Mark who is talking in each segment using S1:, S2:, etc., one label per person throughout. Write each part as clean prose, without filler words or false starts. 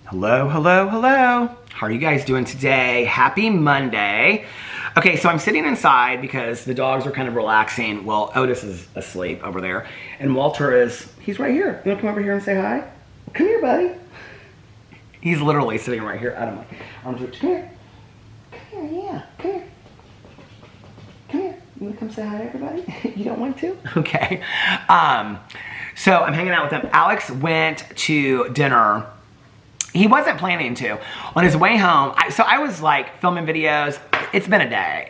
S1: Hello, hello, hello. How are you guys doing today? Happy Monday. Okay, so I'm sitting inside because the dogs are kind of relaxing. Well, Otis is asleep over there. And Walter he's right here. You wanna come over here and say hi? Come here, buddy. He's literally sitting right here out of my arms. Come here. Come here, yeah. Come here. Come here. You wanna come say hi to everybody? You don't want to? Okay. So I'm hanging out with them. Alex went to dinner. He wasn't planning to. On his way home, I was like filming videos. It's been a day.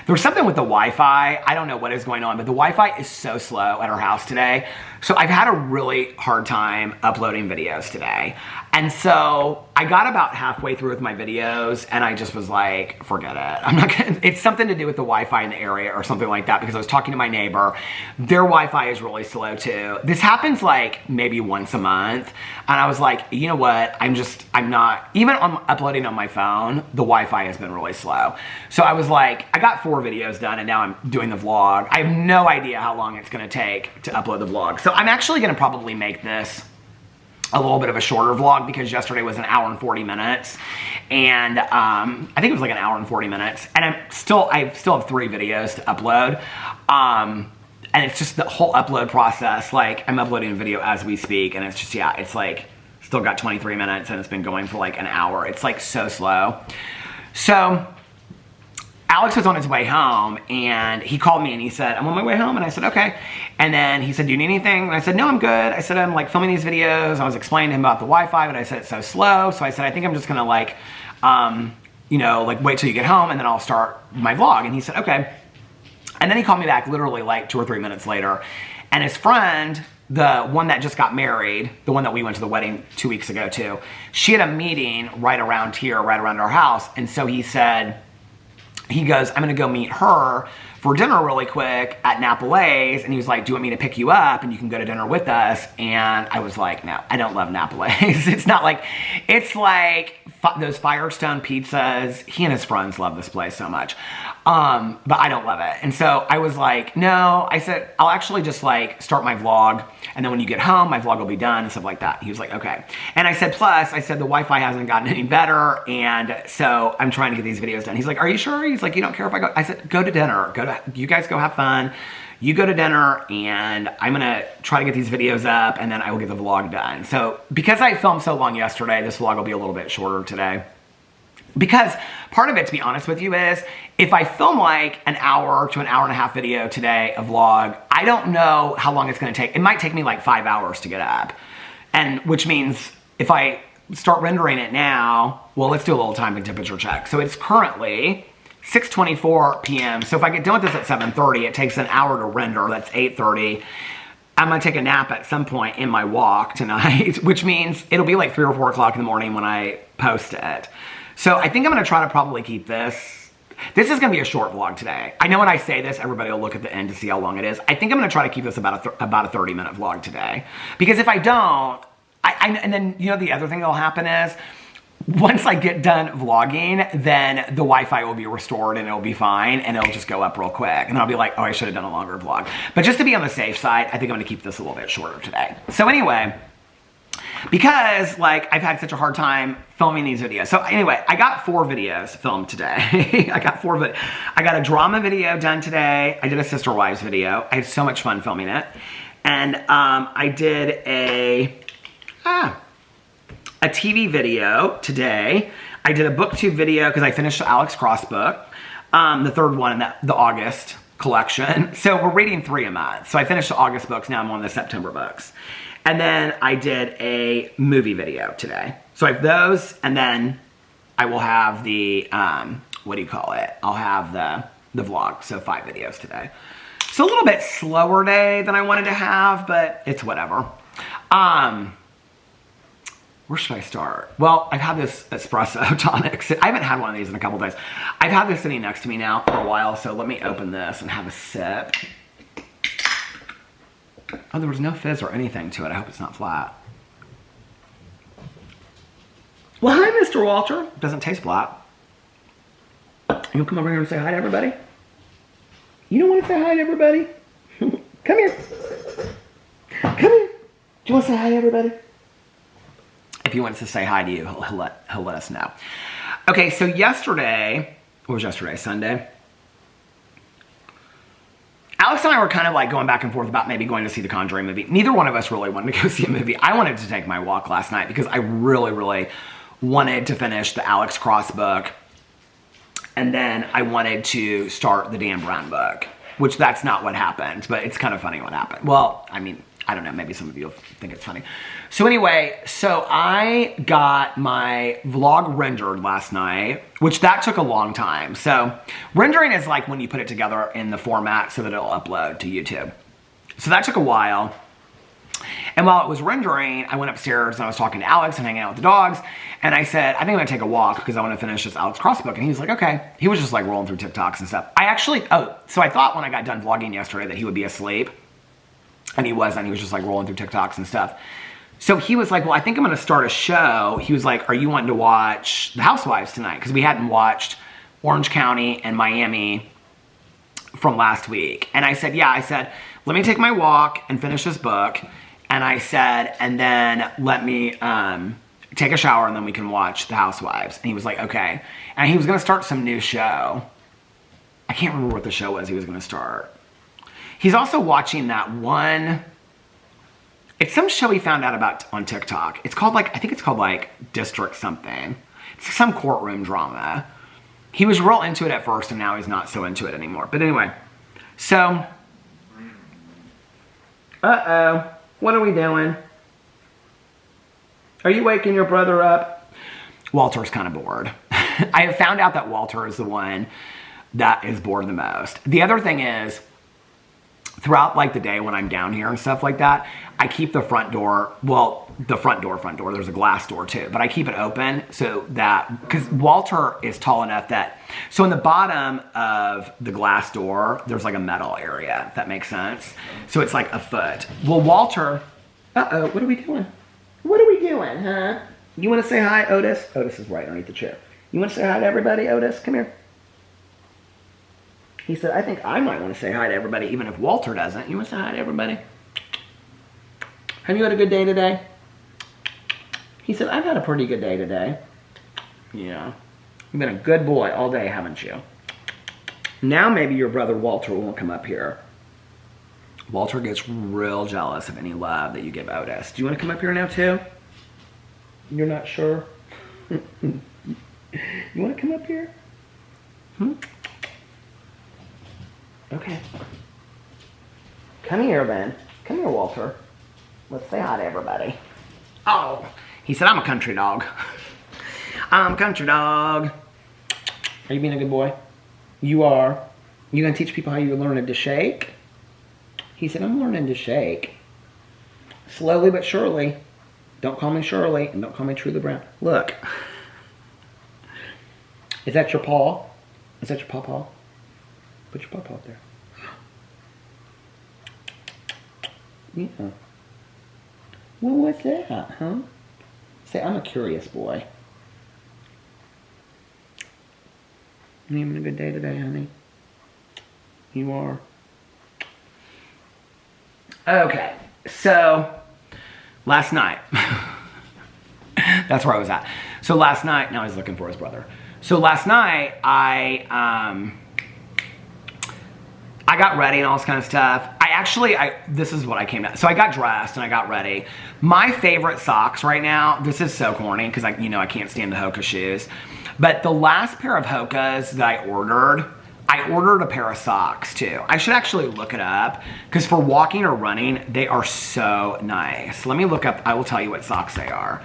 S1: There was something with the Wi-Fi. I don't know what is going on, but the Wi-Fi is so slow at our house today. So I've had a really hard time uploading videos today. And so I got about halfway through with my videos and I just was like, forget it. I'm not gonna, it's something to do with the Wi-Fi in the area or something like that, because I was talking to my neighbor. Their Wi-Fi is really slow too. This happens like maybe once a month. And I was like, you know what? I'm not, even on uploading on my phone, the Wi-Fi has been really slow. So I was like, I got 4 videos done and now I'm doing the vlog. I have no idea how long it's gonna take to upload the vlog. So I'm actually gonna probably make this a little bit of a shorter vlog because yesterday was an hour and 40 minutes. And I think it was like an hour and 40 minutes. And I still have 3 videos to upload. And it's just the whole upload process. Like, I'm uploading a video as we speak and it's just, yeah, it's like, still got 23 minutes and it's been going for like an hour. It's like so slow. So Alex was on his way home and he called me and he said, I'm on my way home. And I said, okay. And then he said, do you need anything? And I said, no, I'm good. I said, I'm like filming these videos. I was explaining to him about the Wi-Fi, but I said, it's so slow. So I said, I think I'm just gonna like, you know, like wait till you get home and then I'll start my vlog. And he said, okay. And then he called me back literally like 2 or 3 minutes later. And his friend, the one that just got married, the one that we went to the wedding 2 weeks ago to, she had a meeting right around here, right around our house. And so he said, he goes, I'm gonna go meet her for dinner really quick at Napolese. And he was like, do you want me to pick you up and you can go to dinner with us? And I was like, no, I don't love Napolese. It's not like, it's like those Firestone pizzas. He and his friends love this place so much. But I don't love it. And so I was like, no, I said, I'll actually just like start my vlog. And then when you get home, my vlog will be done and stuff like that. He was like, okay. And I said, plus, I said, the Wi-Fi hasn't gotten any better. And so I'm trying to get these videos done. He's like, are you sure? He's like, you don't care if I go? I said, go to dinner. You guys go have fun. You go to dinner and I'm gonna try to get these videos up and then I will get the vlog done. So because I filmed so long yesterday, this vlog will be a little bit shorter today. Because part of it, to be honest with you, is if I film like an hour to an hour and a half video today, a vlog, I don't know how long it's gonna take. It might take me like 5 hours to get up. And which means if I start rendering it now, well, let's do a little time and temperature check. So it's currently 6:24 p.m. So if I get done with this at 7:30, it takes an hour to render. That's 8:30. I'm gonna take a nap at some point in my walk tonight, which means it'll be like 3 or 4 o'clock in the morning when I post it. So I think I'm gonna try to probably keep this. This is gonna be a short vlog today. I know when I say this, everybody will look at the end to see how long it is. I think I'm gonna try to keep this about a 30-minute vlog today. Because if I don't, and then, you know, the other thing that'll happen is, once I get done vlogging, then the Wi-Fi will be restored and it'll be fine and it'll just go up real quick. And then I'll be like, oh, I should have done a longer vlog. But just to be on the safe side, I think I'm gonna keep this a little bit shorter today. So anyway, because like I've had such a hard time filming these videos. So anyway, I got 4 videos filmed today. I got a drama video done today. I did a Sister Wives video. I had so much fun filming it. And I did a TV video today. I did a booktube video because I finished the Alex Cross book, the 3rd one in the August collection. So we're reading 3 a month. So I finished the August books, now I'm on the September books. And then I did a movie video today. So I have those, and then I will have the, what do you call it? I'll have the vlog, so 5 videos today. So a little bit slower day than I wanted to have, but it's whatever. Where should I start? Well, I've had this espresso tonic. I haven't had one of these in a couple days. I've had this sitting next to me now for a while, so let me open this and have a sip. Oh, there was no fizz or anything to it. I hope it's not flat. Well, hi, Mr. Walter. It doesn't taste flat. You'll come over here and say hi to everybody? You don't want to say hi to everybody? Come here. Come here. Do you want to say hi to everybody? if he wants to say hi to you, he'll let us know. Okay, so yesterday, what was yesterday, Sunday? Alex and I were kind of like going back and forth about maybe going to see the Conjuring movie. Neither one of us really wanted to go see a movie. I wanted to take my walk last night because I really, really wanted to finish the Alex Cross book. And then I wanted to start the Dan Brown book, which that's not what happened, but it's kind of funny what happened. Well, I mean, I don't know, maybe some of you think it's funny. So anyway, so I got my vlog rendered last night, which that took a long time. So rendering is like when you put it together in the format so that it'll upload to YouTube. So that took a while. And while it was rendering, I went upstairs and I was talking to Alex and hanging out with the dogs. And I said, I think I'm gonna take a walk because I want to finish this Alex Cross book. And he was like, okay. He was just like rolling through TikToks and stuff. So I thought when I got done vlogging yesterday that he would be asleep. And he wasn't. He was just like rolling through TikToks and stuff. So he was like, well, I think I'm going to start a show. He was like, are you wanting to watch The Housewives tonight? Because we hadn't watched Orange County and Miami from last week. And I said, yeah. I said, let me take my walk and finish this book. And I said, and then let me take a shower and then we can watch The Housewives. And he was like, okay. And he was going to start some new show. I can't remember what the show was he was going to start. He's also watching that one, it's some show he found out about on TikTok. It's called like, I think it's called like District something. It's some courtroom drama. He was real into it at first and now he's not so into it anymore. But anyway, so, what are we doing? Are you waking your brother up? Walter's kind of bored. I have found out that Walter is the one that is bored the most. The other thing is, throughout like the day when I'm down here and stuff like that, I keep the front door, well, the front door, there's a glass door too, but I keep it open so that, because Walter is tall enough that, so in the bottom of the glass door, there's like a metal area, if that makes sense. So it's like a foot. Well, Walter, what are we doing? What are we doing, huh? You want to say hi, Otis? Otis is right underneath the chair. You want to say hi to everybody, Otis? Come here. He said, I think I might want to say hi to everybody, even if Walter doesn't. You want to say hi to everybody? Have you had a good day today? He said, I've had a pretty good day today. Yeah. You've been a good boy all day, haven't you? Now maybe your brother Walter won't come up here. Walter gets real jealous of any love that you give Otis. Do you want to come up here now too? You're not sure? You want to come up here? Okay. Come here, then. Come here, Walter. Let's say hi to everybody. Oh, he said, I'm a country dog. I'm a country dog. Are you being a good boy? You are. You gonna teach people how you're learning to shake? He said, I'm learning to shake. Slowly but surely. Don't call me Shirley, and don't call me Truly Brown. Look. Is that your paw? Is that your paw? Put your paw up there. Yeah. Well, what's that, huh? Say, I'm a curious boy. You having a good day today, honey? You are? Okay, so last night. That's where I was at. So last night, now he's looking for his brother. So last night, I got ready and all this kind of stuff. This is what I came to. So I got dressed and I got ready. My favorite socks right now, this is so corny because I can't stand the Hoka shoes. But the last pair of Hokas that I ordered a pair of socks too. I should actually look it up because for walking or running, they are so nice. Let me look up, I will tell you what socks they are.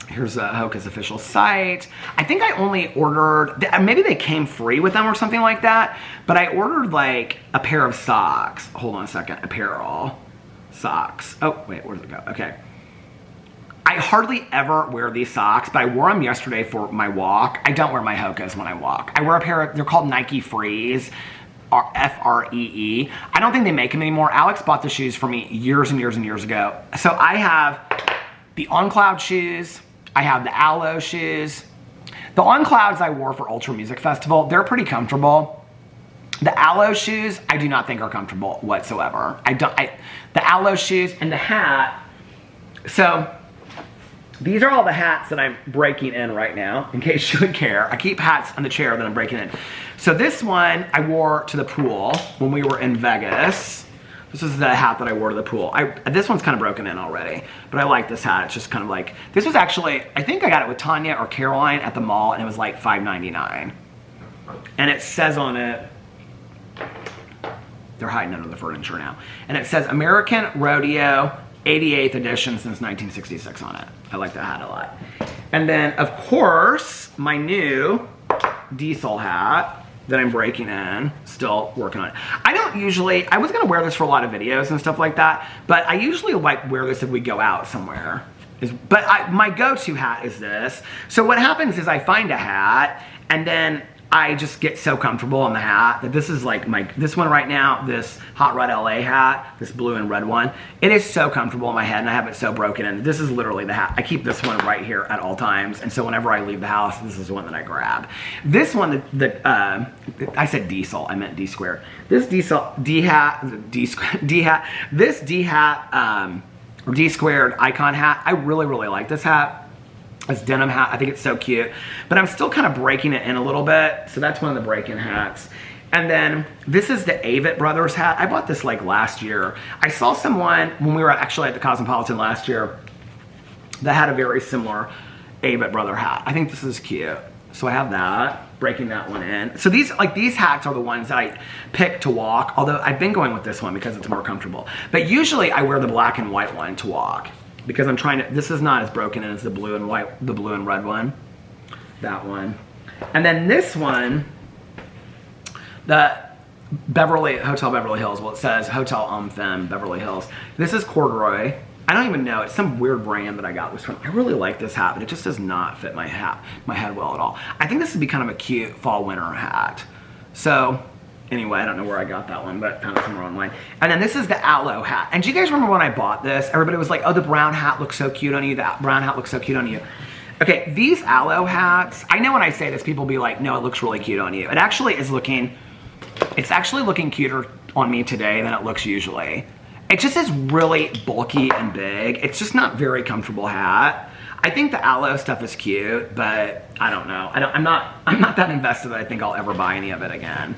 S1: Here's Hoka's official site. I think I only ordered, maybe they came free with them or something like that, but I ordered like a pair of socks. Hold on a second, apparel, socks. Oh, wait, where did it go? Okay. I hardly ever wear these socks, but I wore them yesterday for my walk. I don't wear my Hokas when I walk. I wear a pair of, they're called Nike Frees, F-R-E-E. I don't think they make them anymore. Alex bought the shoes for me years and years and years ago. So I have the On Cloud shoes. I have the Aloe shoes. The On Clouds I wore for Ultra Music Festival, they're pretty comfortable. The Aloe shoes, I do not think are comfortable whatsoever. The Aloe shoes and the hat, So these are all the hats that I'm breaking in right now, in case you would care. I keep hats on the chair that I'm breaking in. So this one I wore to the pool when we were in Vegas. This is the hat that I wore to the pool. This one's kind of broken in already, but I like this hat. It's just kind of like, this was actually, I think I got it with Tanya or Caroline at the mall, and it was like $5.99. And it says on it, they're hiding under the furniture now, and it says American Rodeo 88th edition since 1966 on it. I like that hat a lot. And then, of course, my new diesel hat that I'm breaking in, still working on it. I was gonna wear this for a lot of videos and stuff like that, but I usually like wear this if we go out somewhere. But my go-to hat is this. So what happens is I find a hat, and then I just get so comfortable in the hat that this is like this one right now, this Hot Rod LA hat, this blue and red one. It is so comfortable in my head, and I have it so broken in. This is literally the hat. I keep this one right here at all times, and so whenever I leave the house, this is the one that I grab. This one, I said diesel, I meant D squared. This D squared icon hat, I really, really like this hat. This denim hat, I think it's so cute. But I'm still kind of breaking it in a little bit, so that's one of the break-in hats. And then this is the Avett Brothers hat. I bought this like last year. I saw someone, when we were actually at the Cosmopolitan last year, that had a very similar Avett Brother hat. I think this is cute. So I have that, breaking that one in. So these hats are the ones that I pick to walk, although I've been going with this one because it's more comfortable. But usually I wear the black and white one to walk, because I'm trying to, this is not as broken in as the blue and white, the blue and red one. That one. And then this one, the Hotel Beverly Hills, well it says Hotel Femme Beverly Hills. This is corduroy. I don't even know, it's some weird brand that I got this from. I really like this hat, but it just does not fit my head well at all. I think this would be kind of a cute fall winter hat. So, anyway, I don't know where I got that one, but found it somewhere online. And then this is the aloe hat. And do you guys remember when I bought this? Everybody was like, oh, the brown hat looks so cute on you. The brown hat looks so cute on you. Okay, these aloe hats, I know when I say this, people be like, no, it looks really cute on you. It actually is looking, it's actually looking cuter on me today than it looks usually. It just is really bulky and big. It's just not very comfortable hat. I think the aloe stuff is cute, but I don't know. I'm not that invested that I think I'll ever buy any of it again.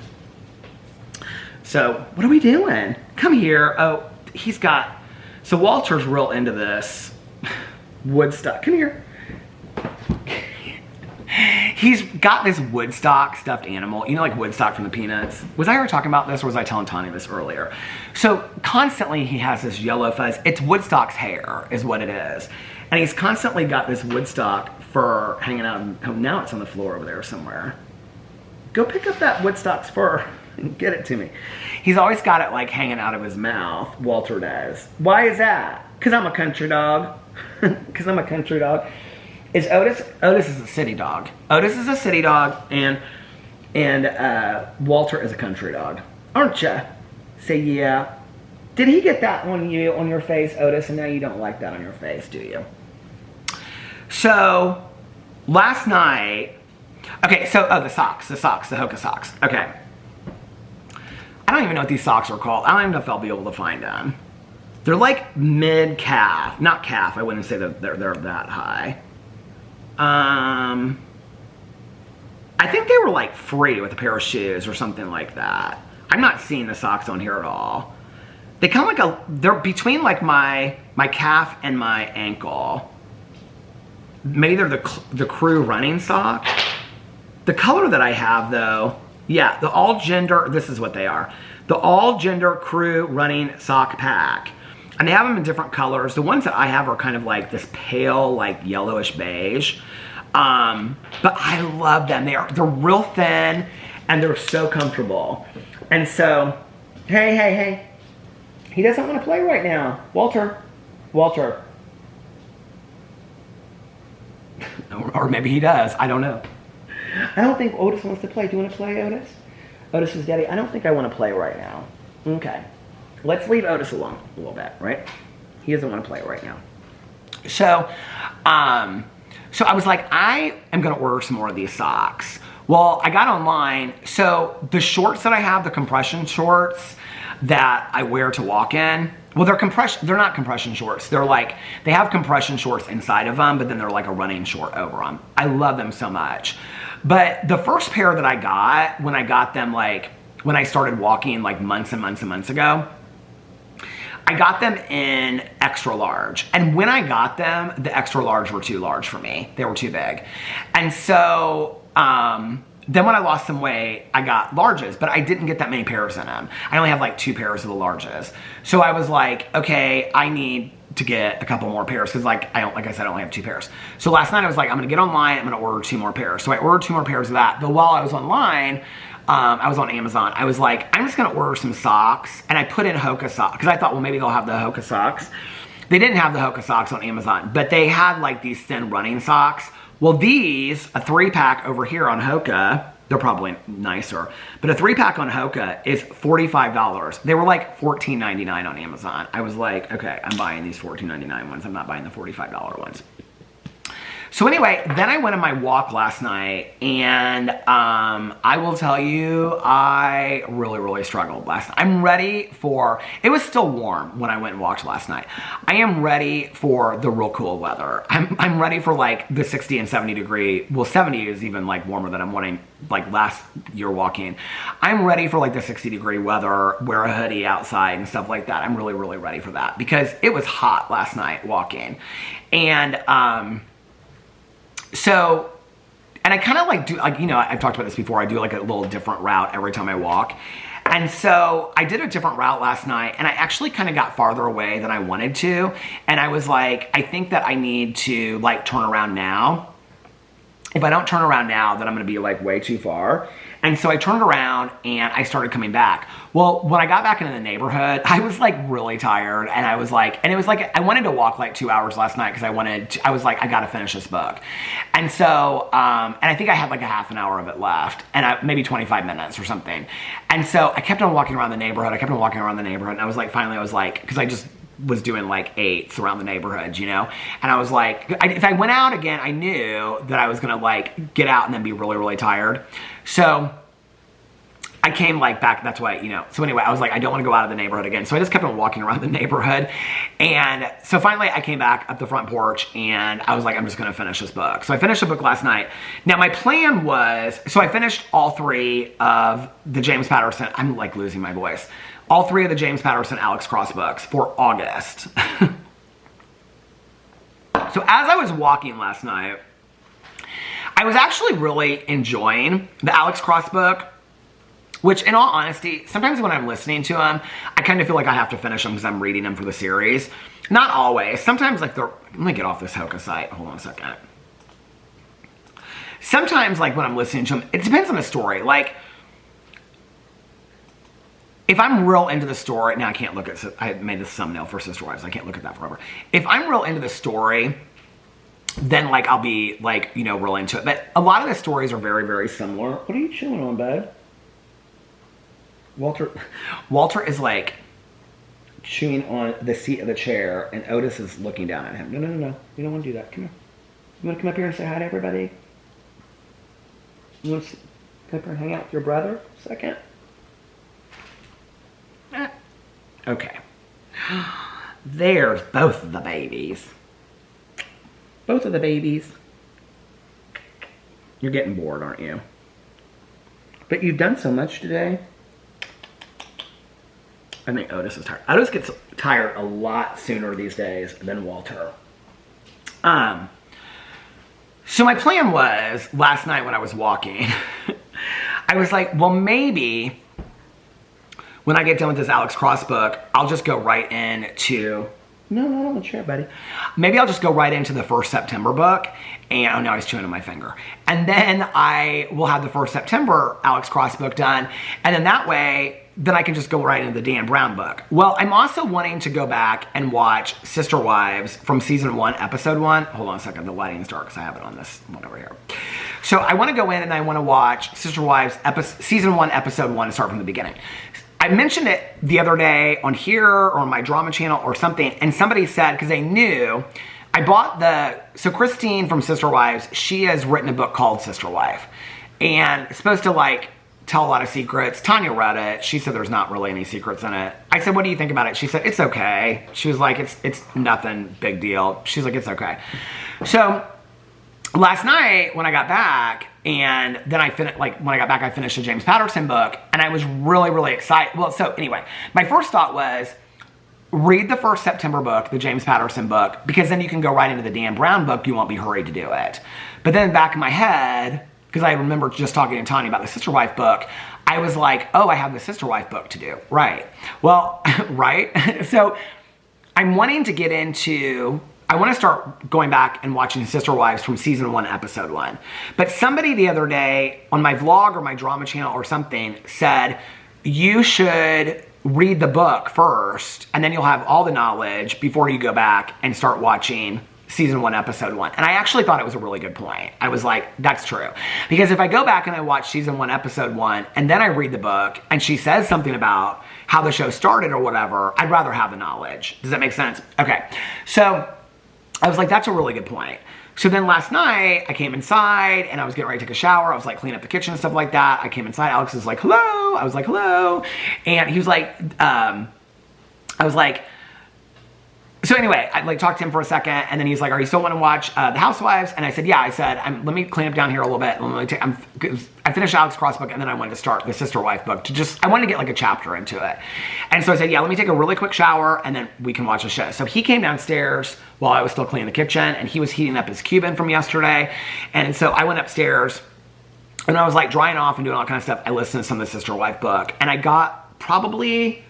S1: So, what are we doing? Come here. Oh, so Walter's real into this Woodstock. Come here. He's got this Woodstock stuffed animal. You know, like Woodstock from the Peanuts. Was I ever talking about this, or was I telling Tanya this earlier? So, constantly he has this yellow fuzz. It's Woodstock's hair, is what it is. And he's constantly got this Woodstock fur hanging out. Oh, now it's on the floor over there somewhere. Go pick up that Woodstock's fur and get it to me. He's always got it like hanging out of his mouth, Walter does. Why is that? Because I'm a country dog. Because I'm a country dog. Is Otis is a city dog. Otis is a city dog, and Walter is a country dog. Aren't ya? Say yeah. Did he get that on your face, Otis, and now you don't like that on your face, do you? So, last night, okay, so, the Hoka socks, okay. I don't even know what these socks are called. I don't even know if I'll be able to find them. They're like mid-calf, not calf, I wouldn't say that they're that high. I think they were like free with a pair of shoes or something like that. I'm not seeing the socks on here at all. They kind of like they're between like my calf and my ankle. Maybe they're the crew running sock. The color that I have though, yeah, the all gender, this is what they are. The all gender crew running sock pack. And they have them in different colors. The ones that I have are kind of like this pale, like yellowish beige. But I love them. They're real thin and they're so comfortable. And so, hey. He doesn't want to play right now. Walter. Or maybe he does. I don't know. I don't think Otis wants to play. Do you want to play, Otis? Otis is daddy. I don't think I want to play right now. Okay. Let's leave Otis alone a little bit, right? He doesn't want to play right now. So I was like, I am going to order some more of these socks. Well, I got online. So the shorts that I have, the compression shorts that I wear to walk in, well, they're not compression shorts. They're like, they have compression shorts inside of them, but then they're like a running short over them. I love them so much. But the first pair that I got, when I got them, like, when I started walking like months and months and months ago, I got them in extra large. And when I got them, the extra large were too large for me. They were too big. And so, then when I lost some weight, I got larges, but I didn't get that many pairs in them. I only have like 2 pairs of the larges. So I was like, okay, I need to get a couple more pairs because like I said, I only have 2 pairs. So last night I was like, I'm gonna get online, I'm gonna order 2 more pairs. So I ordered 2 more pairs of that. But while I was online, I was on Amazon. I was like, I'm just gonna order some socks, and I put in Hoka socks because I thought, well, maybe they'll have the Hoka socks. They didn't have the Hoka socks on Amazon, but they had like these thin running socks. Well, these, a 3-pack over here on Hoka, they're probably nicer, but a 3-pack on Hoka is $45. They were like $14.99 on Amazon. I was like, okay, I'm buying these $14.99 ones. I'm not buying the $45 ones. So anyway, then I went on my walk last night, and I will tell you, I really, really struggled last night. I'm ready for, it was still warm when I went and walked last night. I am ready for the real cool weather. I'm ready for like the 60 and 70 degree, well 70 is even like warmer than I'm wanting like last year walking. I'm ready for like the 60 degree weather, wear a hoodie outside and stuff like that. I'm really, really ready for that because it was hot last night walking. And, so, and I kind of like do, like, you know, I've talked about this before. I do like a little different route every time I walk. And so I did a different route last night, and I actually kind of got farther away than I wanted to. And I was like, I think that I need to like turn around now. If I don't turn around now, then I'm going to be like way too far. And so I turned around and I started coming back. Well, when I got back into the neighborhood, I was like really tired, and I was like, and it was like, I wanted to walk like 2 hours last night because I was like, I got to finish this book. And so, and I think I had like a half an hour of it left, and maybe 25 minutes or something. And so I kept on walking around the neighborhood. And I was like, finally I was like, because I just was doing like 8s around the neighborhood, you know? And I was like, if I went out again, I knew that I was gonna like get out and then be really, really tired. So I came like back, that's why, you know. So anyway, I was like, I don't wanna go out of the neighborhood again. So I just kept on walking around the neighborhood. And so finally I came back up the front porch, and I was like, I'm just gonna finish this book. So I finished the book last night. Now my plan was, so I finished all 3 of the James Patterson, I'm like losing my voice. All 3 of the James Patterson Alex Cross books for August. So as I was walking last night, I was actually really enjoying the Alex Cross book, which in all honesty, sometimes when I'm listening to them, I kind of feel like I have to finish them because I'm reading them for the series. Not always. Sometimes like let me get off this Hoka site. Hold on a second. Sometimes like when I'm listening to them, it depends on the story. Like, if I'm real into the story, now I can't look at, I made this thumbnail for Sister Wives, I can't look at that forever. If I'm real into the story, then like I'll be like, you know, real into it. But a lot of the stories are very, very similar. What are you chewing on, bud? Walter is like chewing on the seat of the chair, and Otis is looking down at him. No. You don't want to do that. Come here. You want to come up here and say hi to everybody? You want to come up here and hang out with your brother a second? Okay. There's both of the babies. Both of the babies. You're getting bored, aren't you? But you've done so much today. I think Otis is tired. Otis gets tired a lot sooner these days than Walter. So my plan was, last night when I was walking, I was like, well, maybe when I get done with this Alex Cross book, I'll just go right into, no, not on the chair, buddy. Maybe I'll just go right into the 1st September book, and, oh, now he's chewing on my finger. And then I will have the 1st September Alex Cross book done, and then that way, then I can just go right into the Dan Brown book. Well, I'm also wanting to go back and watch Sister Wives from season 1, episode 1. Hold on a second, the lighting's dark because I have it on this one over here. So I want to go in and I want to watch Sister Wives season 1, episode 1 and start from the beginning. I mentioned it the other day on here or on my drama channel or something, and somebody said, because they knew, I bought so Christine from Sister Wives, she has written a book called Sister Wife, and it's supposed to like tell a lot of secrets. Tanya read it. She said there's not really any secrets in it. I said, what do you think about it? She said, it's okay. She was like, it's nothing big deal. She's like, it's okay. So last night when I got back, and then I finished the James Patterson book, and I was really, really excited. Well, so anyway, my first thought was, read the first September book, the James Patterson book, because then you can go right into the Dan Brown book. You won't be hurried to do it. But then back in my head, because I remember just talking to Tanya about the Sister Wife book, I was like, oh, I have the Sister Wife book to do. Right. Well, right? So I'm wanting to get into, I want to start going back and watching Sister Wives from season 1, episode 1. But somebody the other day on my vlog or my drama channel or something said, you should read the book first, and then you'll have all the knowledge before you go back and start watching season 1, episode 1. And I actually thought it was a really good point. I was like, that's true. Because if I go back and I watch season 1, episode 1, and then I read the book, and she says something about how the show started or whatever, I'd rather have the knowledge. Does that make sense? Okay. So I was like, that's a really good point. So then last night, I came inside, and I was getting ready to take a shower. I was like, cleaning up the kitchen and stuff like that. I came inside. Alex was like, hello. I was like, hello. And he was like, I was like, so anyway, I like talked to him for a second, and then he's like, are you still want to watch The Housewives? And I said, yeah. I said, let me clean up down here a little bit. I finished Alex Cross book, and then I wanted to start the Sister Wife book I wanted to get like a chapter into it. And so I said, yeah, let me take a really quick shower, and then we can watch the show. So he came downstairs while I was still cleaning the kitchen, and he was heating up his Cuban from yesterday. And so I went upstairs, and I was like drying off and doing all kind of stuff. I listened to some of the Sister Wife book, and I got probably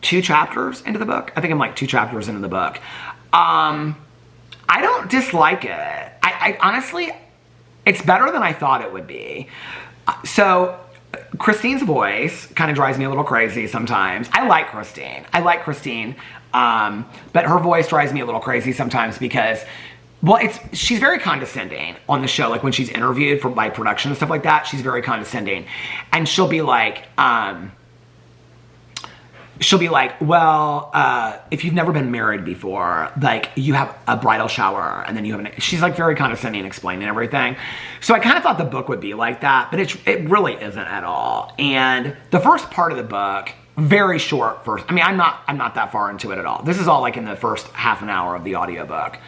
S1: 2 chapters into the book. I think I'm like 2 chapters into the book. I don't dislike it. I honestly, it's better than I thought it would be. So Christine's voice kind of drives me a little crazy sometimes. I like Christine. But her voice drives me a little crazy sometimes because, well, she's very condescending on the show. Like when she's interviewed by production and stuff like that, she's very condescending. And she'll be like, well, if you've never been married before, like you have a bridal shower and then you have she's like very condescending explaining everything. So I kind of thought the book would be like that, but it really isn't at all. And the first part of the book, very short first. I mean, I'm not that far into it at all. This is all like in the first half an hour of the audiobook.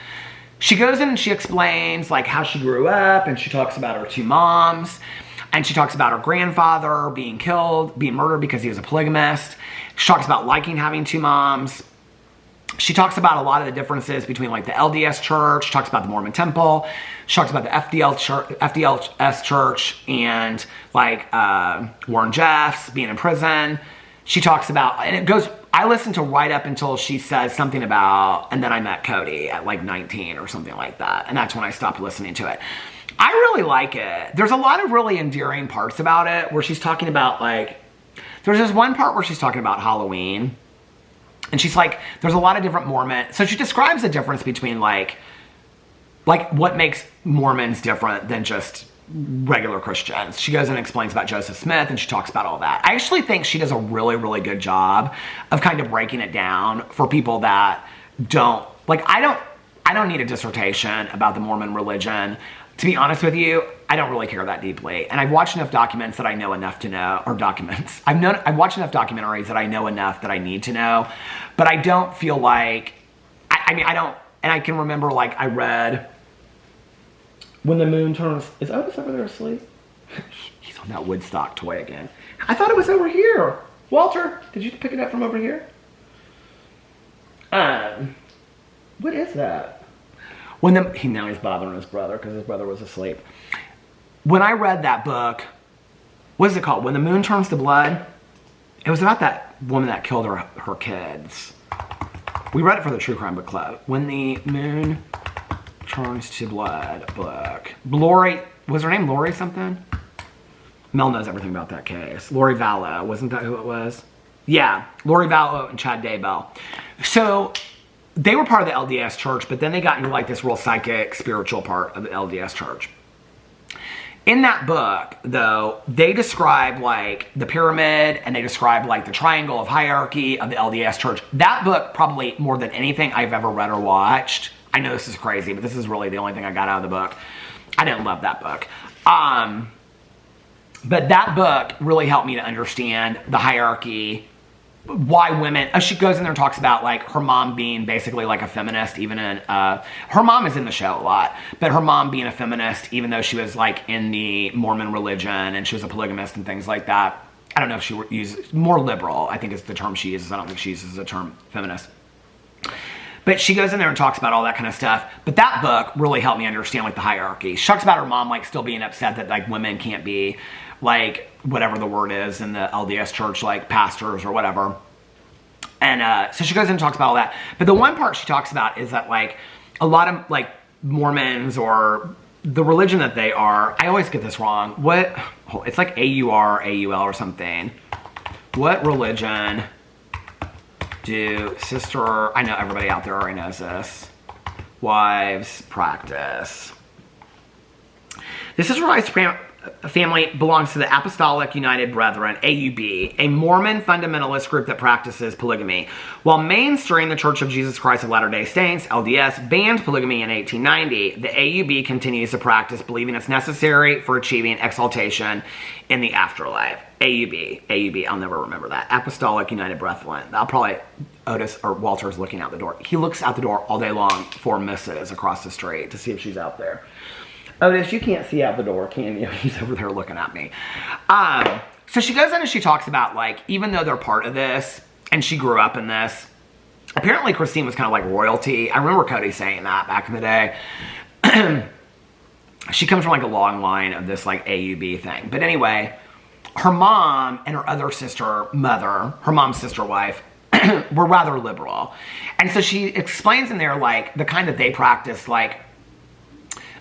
S1: She goes in and she explains like how she grew up, and she talks about her 2 moms, and she talks about her grandfather being murdered because he was a polygamist. She talks about liking having 2 moms. She talks about a lot of the differences between like the LDS church. She talks about the Mormon temple. She talks about the FDLS church and like Warren Jeffs being in prison. She talks about, and it goes, I listened to right up until she says something about, and then I met Cody at like 19 or something like that. And that's when I stopped listening to it. I really like it. There's a lot of really endearing parts about it where she's talking about like, there's this one part where she's talking about Halloween, and she's like, there's a lot of different Mormon. So she describes the difference between like what makes Mormons different than just regular Christians. She goes and explains about Joseph Smith, and she talks about all that. I actually think she does a really, really good job of kind of breaking it down for people that don't, like, I don't need a dissertation about the Mormon religion. To be honest with you, I don't really care that deeply. And I've watched enough documents that I know enough to know, or documents. I've watched enough documentaries that I know enough that I need to know. But I don't feel like, I don't, and I can remember like I read When the Moon Turns, is Otis over there asleep? He's on that Woodstock toy again. I thought it was over here. Walter, did you pick it up from over here? What is that? Now he's bothering his brother because his brother was asleep. When I read that book, what is it called? When the Moon Turns to Blood? It was about that woman that killed her kids. We read it for the True Crime Book Club. When the Moon Turns to Blood book. Lori, was her name Lori something? Mel knows everything about that case. Lori Vallow, wasn't that who it was? Yeah, Lori Vallow and Chad Daybell. So they were part of the LDS church, but then they got into like this real psychic, spiritual part of the LDS church. In that book, though, they describe like the pyramid, and they describe like the triangle of hierarchy of the LDS church. That book, probably more than anything I've ever read or watched. I know this is crazy, but this is really the only thing I got out of the book. I didn't love that book. But that book really helped me to understand the hierarchy, why women, she goes in there and talks about like her mom being basically like a feminist, even in, her mom is in the show a lot, but her mom being a feminist, even though she was like in the Mormon religion and she was a polygamist and things like that. I don't know if she uses, more liberal, I think is the term she uses. I don't think she uses the term feminist. But she goes in there and talks about all that kind of stuff. But that book really helped me understand like the hierarchy. She talks about her mom like still being upset that like women can't be like whatever the word is in the LDS church, like pastors or whatever. And so she goes in and talks about all that. But the one part she talks about is that like a lot of like Mormons or the religion that they are, I always get this wrong. What, it's like AUR, AUL or something. What religion do sister, I know everybody out there already knows this, wives practice? The Sister Wives family belongs to the Apostolic United Brethren, AUB, a Mormon fundamentalist group that practices polygamy. While mainstream, the Church of Jesus Christ of Latter-day Saints, LDS, banned polygamy in 1890, the AUB continues to practice, believing it's necessary for achieving exaltation in the afterlife. AUB, I'll never remember that. Apostolic United Brethren. I'll probably, Otis or Walter's looking out the door. He looks out the door all day long for Mrs. across the street to see if she's out there. Otis, you can't see out the door, can you? He's over there looking at me. So she goes in and she talks about, like, even though they're part of this, and she grew up in this, apparently Christine was kind of like royalty. I remember Cody saying that back in the day. She comes from, like, a long line of this, like, AUB thing. But anyway, her mom and her other sister, mother, her mom's sister wife, were rather liberal. And so she explains in there, like, the kind that they practice, like,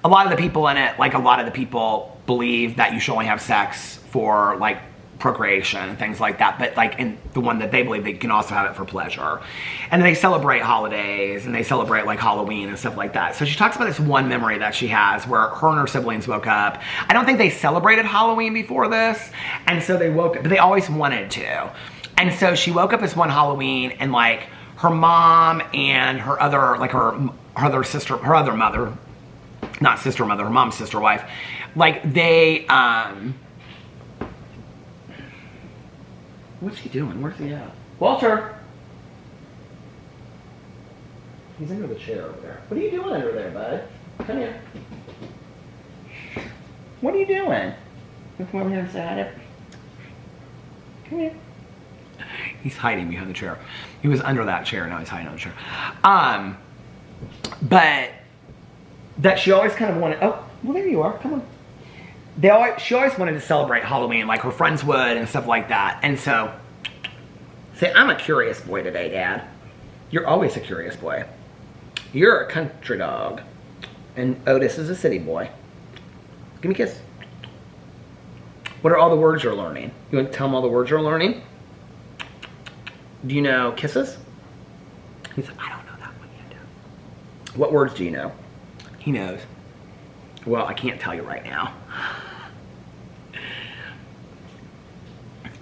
S1: a lot of the people in it, like a lot of the people believe that you should only have sex for like procreation and things like that. But like in the one that they believe, they can also have it for pleasure. And they celebrate holidays and they celebrate like Halloween and stuff like that. So she talks about this one memory that she has where her and her siblings woke up. I don't think they celebrated Halloween before this. And so they woke up, but they always wanted to. And so she woke up this one Halloween and like her mom and her other, like her other sister, her other mother, not sister mother, her mom's sister wife, like they, what's he doing? Where's he at? Walter! He's under the chair over there. What are you doing under there, bud? Come here. What are you doing? You come over here and say hi to... Come here. He's hiding behind the chair. He was under that chair, now he's hiding under the chair. But that she always kind of wanted, oh, well there you are, come on. She always wanted to celebrate Halloween like her friends would and stuff like that. And so, say, I'm a curious boy today, Dad. You're always a curious boy. You're a country dog. And Otis is a city boy. Give me a kiss. What are all the words you're learning? You want to tell him all the words you're learning? Do you know kisses? He's like, I don't know that one yet. What words do you know? He knows. Well, I can't tell you right now.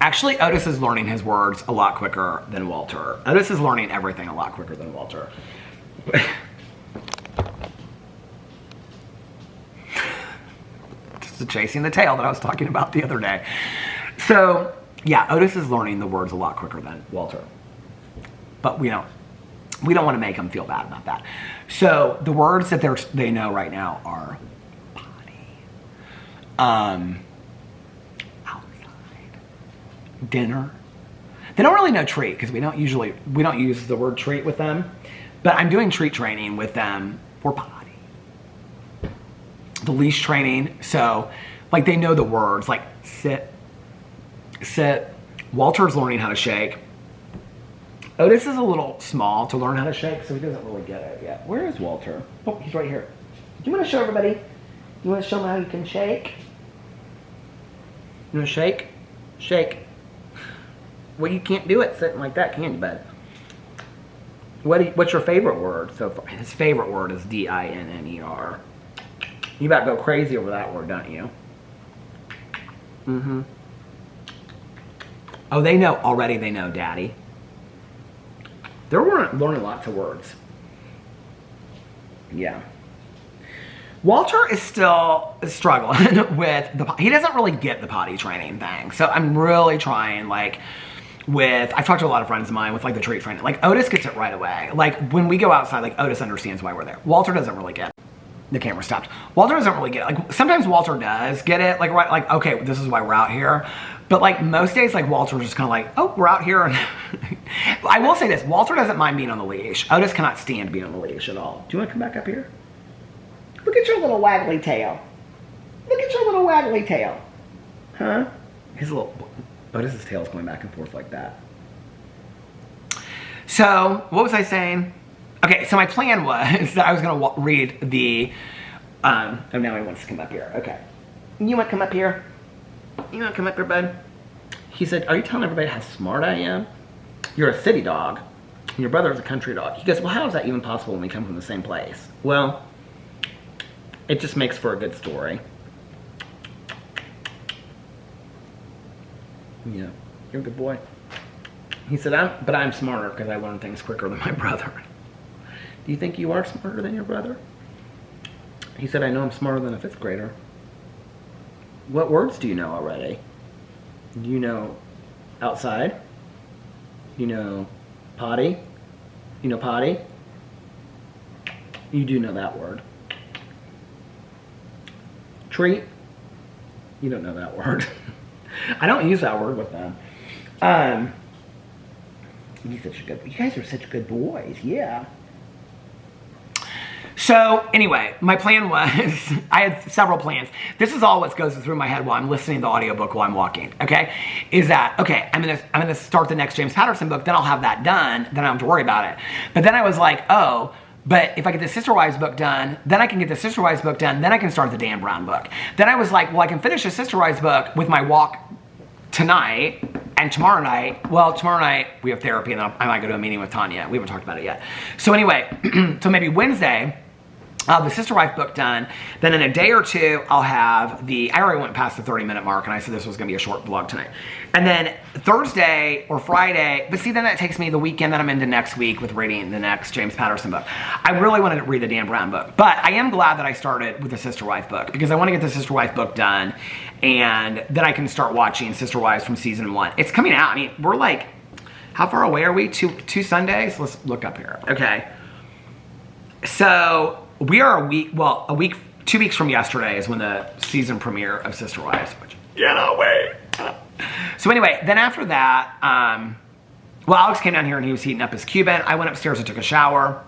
S1: Actually, Otis is learning his words a lot quicker than Walter. Otis is learning everything a lot quicker than Walter. Just chasing the tail that I was talking about the other day. So, yeah, Otis is learning the words a lot quicker than Walter. But we don't want to make them feel bad about that. So the words that they know right now are potty, outside, dinner. They don't really know treat because we don't use the word treat with them. But I'm doing treat training with them for potty. The leash training. So like they know the words like sit, sit. Walter's learning how to shake. Otis is a little small to learn how to shake, so he doesn't really get it yet. Where is Walter? Oh, he's right here. Do you want to show everybody? You want to show them how you can shake? You want to shake? Shake. Well, you can't do it sitting like that, can you, bud? What's your favorite word so far? His favorite word is D-I-N-N-E-R. You about to go crazy over that word, don't you? Mm-hmm. Oh, they know already. They know Daddy. They're learning lots of words. Yeah. Walter is still struggling with he doesn't really get the potty training thing. So I'm really trying, like, I've talked to a lot of friends of mine with, like, the treat training. Like, Otis gets it right away. Like, when we go outside, like, Otis understands why we're there. Walter doesn't really get it. The camera stopped. Walter doesn't really get it. Like, sometimes Walter does get it. Like, right, like, okay, this is why we're out here. But, like, most days, like, Walter's just kind of like, oh, we're out here. I will say this. Walter doesn't mind being on the leash. Otis cannot stand being on the leash at all. Do you want to come back up here? Look at your little waggly tail. Look at your little waggly tail. Huh? Otis's tail's going back and forth like that. So, what was I saying? Okay, so my plan was that I was going to read the... oh, now he wants to come up here. Okay. You want to come up here? You want to come up here, bud? He said, are you telling everybody how smart I am? You're a city dog. And your brother is a country dog. He goes, well, how is that even possible when we come from the same place? Well, it just makes for a good story. Yeah, you're a good boy. He said, but I'm smarter because I learn things quicker than my brother. Do you think you are smarter than your brother? He said, I know I'm smarter than a 5th grader. What words do you know already? Do you know outside? You know potty? You know potty? You do know that word. Treat? You don't know that word. I don't use that word with them. You guys are such good boys, yeah. So, anyway, my plan was, I had several plans. This is all what goes through my head while I'm listening to the audiobook while I'm walking, okay? Is that, okay, I'm gonna start the next James Patterson book, then I'll have that done, then I don't have to worry about it. But then I was like, oh, but if I get the Sister Wives book done, then I can get the Sister Wives book done, then I can start the Dan Brown book. Then I was like, well, I can finish the Sister Wives book with my walk tonight, and tomorrow night we have therapy, and then I might go to a meeting with Tanya. We haven't talked about it yet. So anyway, so maybe Wednesday, I'll have the Sister Wife book done. Then in a day or two, I'll have I already went past the 30-minute mark, and I said this was going to be a short vlog tonight. And then Thursday or Friday, but see, then that takes me the weekend that I'm into next week with reading the next James Patterson book. I really wanted to read the Dan Brown book, but I am glad that I started with the Sister Wife book, because I want to get the Sister Wife book done, and then I can start watching Sister Wives from season 1. It's coming out. I mean, we're like, how far away are we? Two Sundays? Let's look up here. Okay. So we are 2 weeks from yesterday is when the season premiere of Sister Wives, which cannot wait. So anyway, then after that, well, Alex came down here and he was heating up his Cuban. I went upstairs and took a shower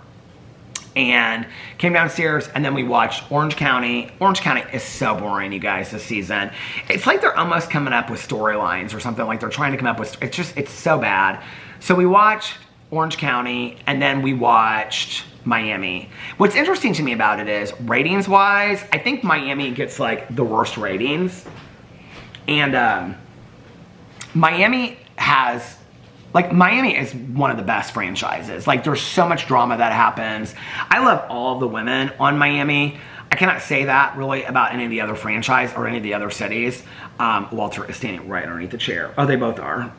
S1: and came downstairs, and then we watched Orange County. Orange County is so boring, you guys, this season. It's like they're almost coming up with storylines or something, like they're trying to come up with, it's so bad. So we watched Orange County, and then we watched Miami. What's interesting to me about it is, ratings-wise, I think Miami gets, like, the worst ratings. And Miami is one of the best franchises. Like, there's so much drama that happens. I love all of the women on Miami. I cannot say that, really, about any of the other franchise or any of the other cities. Walter is standing right underneath the chair. Oh, they both are.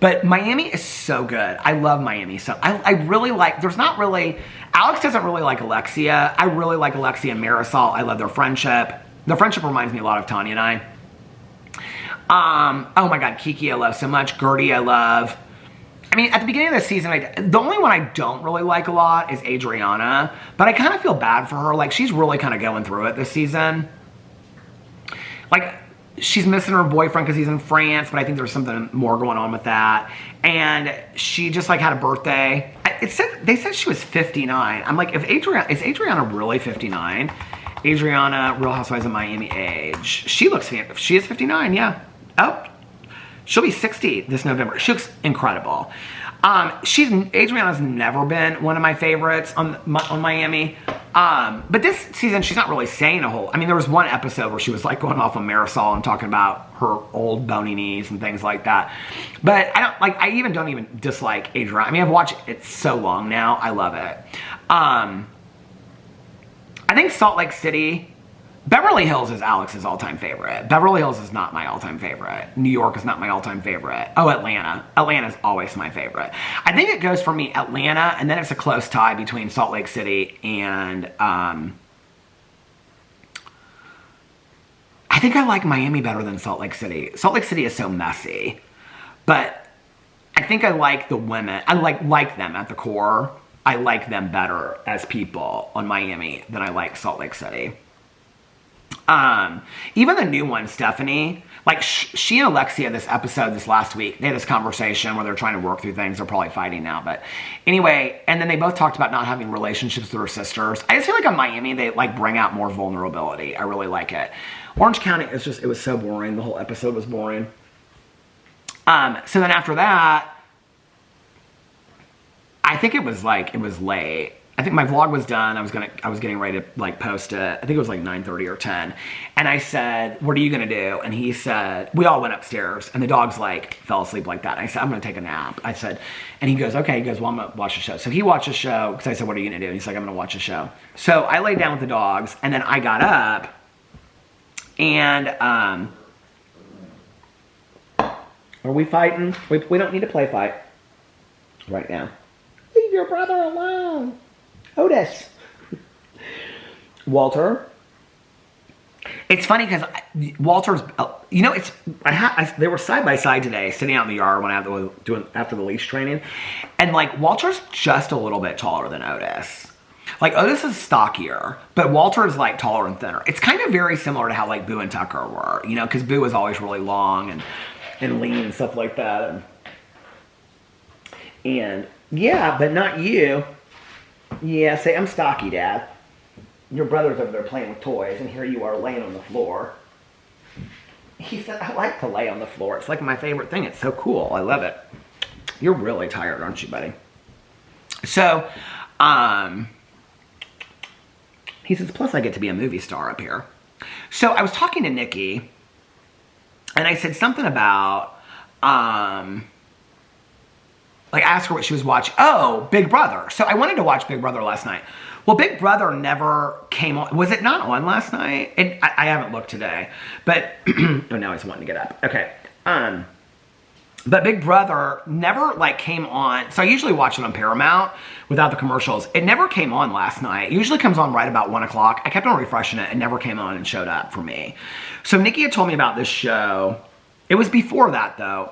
S1: But Miami is so good. I love Miami. So I really like, Alex doesn't really like Alexia. I really like Alexia and Marisol. I love their friendship. Their friendship reminds me a lot of Tanya and I. Oh my God, Kiki I love so much. Gertie I love. I mean, at the beginning of the season, the only one I don't really like a lot is Adriana. But I kind of feel bad for her. Like, she's really kind of going through it this season. Like, she's missing her boyfriend because he's in France, but I think there's something more going on with that. And she just, like, had a birthday. They said she was 59. I'm like, is Adriana really 59? Adriana, Real Housewives of Miami age. She is 59, yeah. Oh, she'll be 60 this November. She looks incredible. Adriana's never been one of my favorites on Miami. But this season, she's not really saying a whole... I mean, there was one episode where she was, like, going off on Marisol and talking about her old bony knees and things like that. But I don't even dislike Adriana. I mean, I've watched it so long now. I love it. I think Salt Lake City Beverly Hills is Alex's all-time favorite. Beverly Hills is not my all-time favorite. New York is not my all-time favorite. Oh, Atlanta. Atlanta's always my favorite. I think it goes for me Atlanta, and then it's a close tie between Salt Lake City and I think I like Miami better than Salt Lake City. Salt Lake City is so messy, but I think I like the women. I like them at the core. I like them better as people on Miami than I like Salt Lake City. Even the new one, Stephanie, like she and Alexia this last week, they had this conversation where they're trying to work through things. They're probably fighting now, but anyway, and then they both talked about not having relationships with their sisters. I just feel like on Miami, they like bring out more vulnerability. I really like it. Orange County is just, it was so boring. The whole episode was boring. So then after that, I think it was late. I think my vlog was done. I was getting ready to like post it. I think it was like 9:30 or 10. And I said, what are you going to do? And he said, we all went upstairs and the dogs like fell asleep like that. And I said, I'm going to take a nap. I said, and he goes, okay. He goes, well, I'm going to watch a show. So he watched a show because I said, what are you going to do? And he's like, I'm going to watch a show. So I laid down with the dogs and then I got up and, are we fighting? We don't need to play fight right now. Leave your brother alone. Otis. Walter. It's funny because Walter's, you know, they were side by side today, sitting out in the yard when I was doing after the leash training, and like Walter's just a little bit taller than Otis. Like Otis is stockier, but Walter is like taller and thinner. It's kind of very similar to how like Boo and Tucker were, you know, because Boo was always really long and lean and stuff like that, and yeah, but not you. Yeah, say, I'm stocky, Dad. Your brother's over there playing with toys, and here you are laying on the floor. He said, I like to lay on the floor. It's like my favorite thing. It's so cool. I love it. You're really tired, aren't you, buddy? So, he says, plus I get to be a movie star up here. So I was talking to Nikki, and I said something about, like, ask her what she was watching. Oh, Big Brother. So I wanted to watch Big Brother last night. Well, Big Brother never came on. Was it not on last night? And I haven't looked today. But, oh, now he's wanting to get up. Okay. But Big Brother never, like, came on. So I usually watch it on Paramount without the commercials. It never came on last night. It usually comes on right about 1 o'clock. I kept on refreshing it. It never came on and showed up for me. So Nikki had told me about this show. It was before that, though.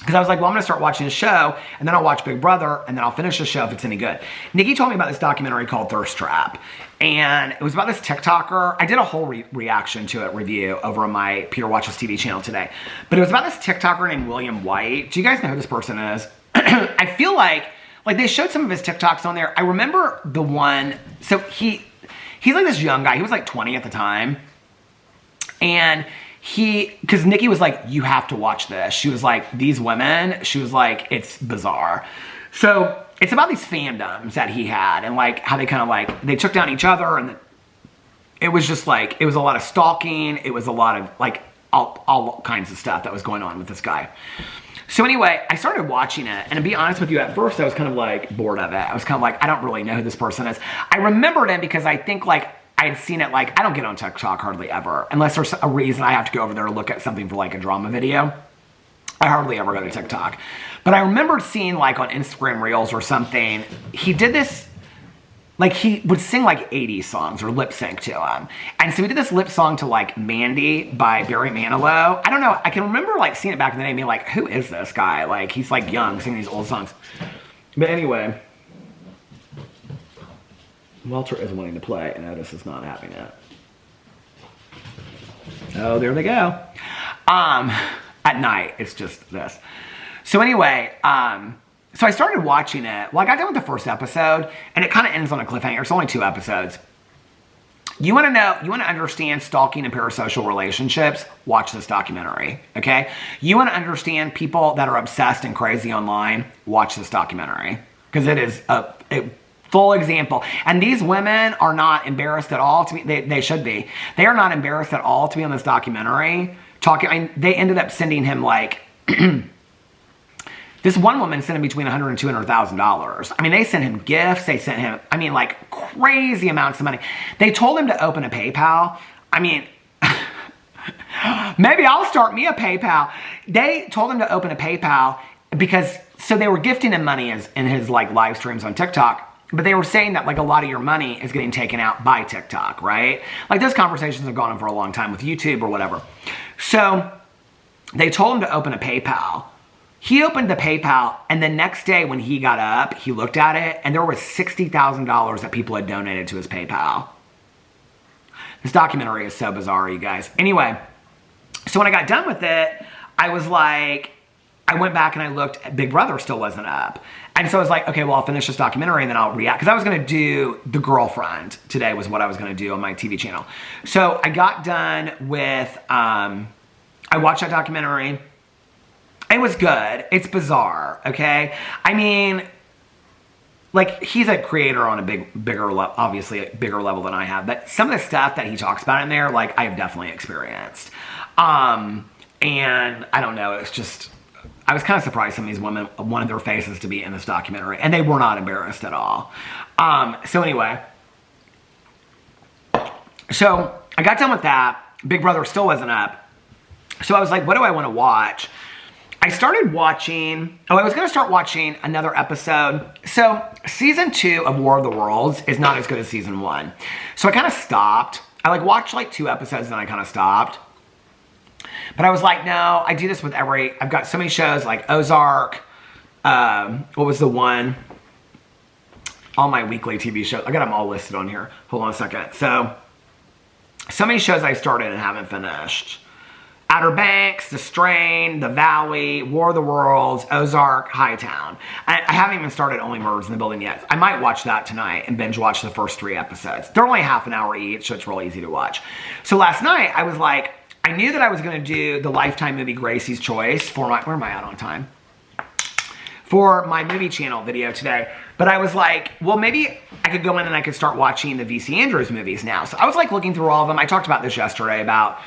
S1: Because I was like, well, I'm going to start watching a show, and then I'll watch Big Brother, and then I'll finish the show if it's any good. Nikki told me about this documentary called Thirst Trap, and it was about this TikToker. I did a whole reaction to it, review, over on my Peter Watches TV channel today. But it was about this TikToker named William White. Do you guys know who this person is? I feel like they showed some of his TikToks on there. I remember the one, so he's like this young guy. He was like 20 at the time, and because Nikki was like, you have to watch this. She was like, these women, she was like, it's bizarre. So it's about these fandoms that he had and like how they kind of like, they took down each other, and it was just like, it was a lot of stalking. It was a lot of like all kinds of stuff that was going on with this guy. So anyway, I started watching it, and to be honest with you, at first I was kind of like bored of it. I was kind of like, I don't really know who this person is. I remembered him because I think like I had seen it, like, I don't get on TikTok hardly ever, unless there's a reason I have to go over there to look at something for like a drama video. I hardly ever go to TikTok. But I remembered seeing like on Instagram Reels or something, he did this, like he would sing like 80s songs or lip sync to them. And so he did this lip song to like Mandy by Barry Manilow. I don't know, I can remember like seeing it back in the day and being like, who is this guy? Like he's like young singing these old songs. But anyway, Walter is wanting to play, and Otis is not having it. Oh, there they go. At night, it's just this. So anyway, so I started watching it. Well, I got done with the first episode, and it kind of ends on a cliffhanger. It's only 2 episodes. You want to know, you want to understand stalking and parasocial relationships? Watch this documentary, okay? You want to understand people that are obsessed and crazy online? Watch this documentary. Because it is a full example. And these women are not embarrassed at all to be, they should be. They are not embarrassed at all to be on this documentary. They ended up sending him like, This one woman sent him between $100,000 and $200,000. I mean, they sent him gifts. They sent him, I mean, like crazy amounts of money. They told him to open a PayPal. I mean, maybe I'll start me a PayPal. They told him to open a PayPal because, so they were gifting him money in his like live streams on TikTok. But they were saying that like a lot of your money is getting taken out by TikTok, right? Like those conversations have gone on for a long time with YouTube or whatever. So they told him to open a PayPal. He opened the PayPal, and the next day when he got up, he looked at it, and there was $60,000 that people had donated to his PayPal. This documentary is so bizarre, you guys. Anyway, so when I got done with it, I was like, I went back and I looked, Big Brother still wasn't up. And so I was like, okay, well, I'll finish this documentary and then I'll react. Because I was going to do The Girlfriend today was what I was going to do on my TV channel. So I got done with, I watched that documentary. It was good. It's bizarre, okay? I mean, like, he's a creator on a bigger level, obviously a bigger level than I have. But some of the stuff that he talks about in there, like, I have definitely experienced. And I don't know, it's just, I was kind of surprised some of these women wanted their faces to be in this documentary. And they were not embarrassed at all. So anyway. So I got done with that. Big Brother still wasn't up. So I was like, what do I want to watch? I started watching, I was going to start watching another episode. So season 2 of War of the Worlds is not as good as season 1. So I kind of stopped. I like watched like 2 episodes and then I kind of stopped. But I was like, no, I do this with I've got so many shows like Ozark. What was the one? All my weekly TV shows. I got them all listed on here. Hold on a second. So many shows I started and haven't finished. Outer Banks, The Strain, The Valley, War of the Worlds, Ozark, Hightown. I haven't even started Only Murders in the Building yet. I might watch that tonight and binge watch the first 3 episodes. They're only half an hour each, so it's real easy to watch. So last night, I was like, I knew that I was going to do the Lifetime movie Gracie's Choice for my, where am I at on time? For my movie channel video today. But I was like, well, maybe I could go in and I could start watching the V.C. Andrews movies now. So I was like looking through all of them. I talked about this yesterday about,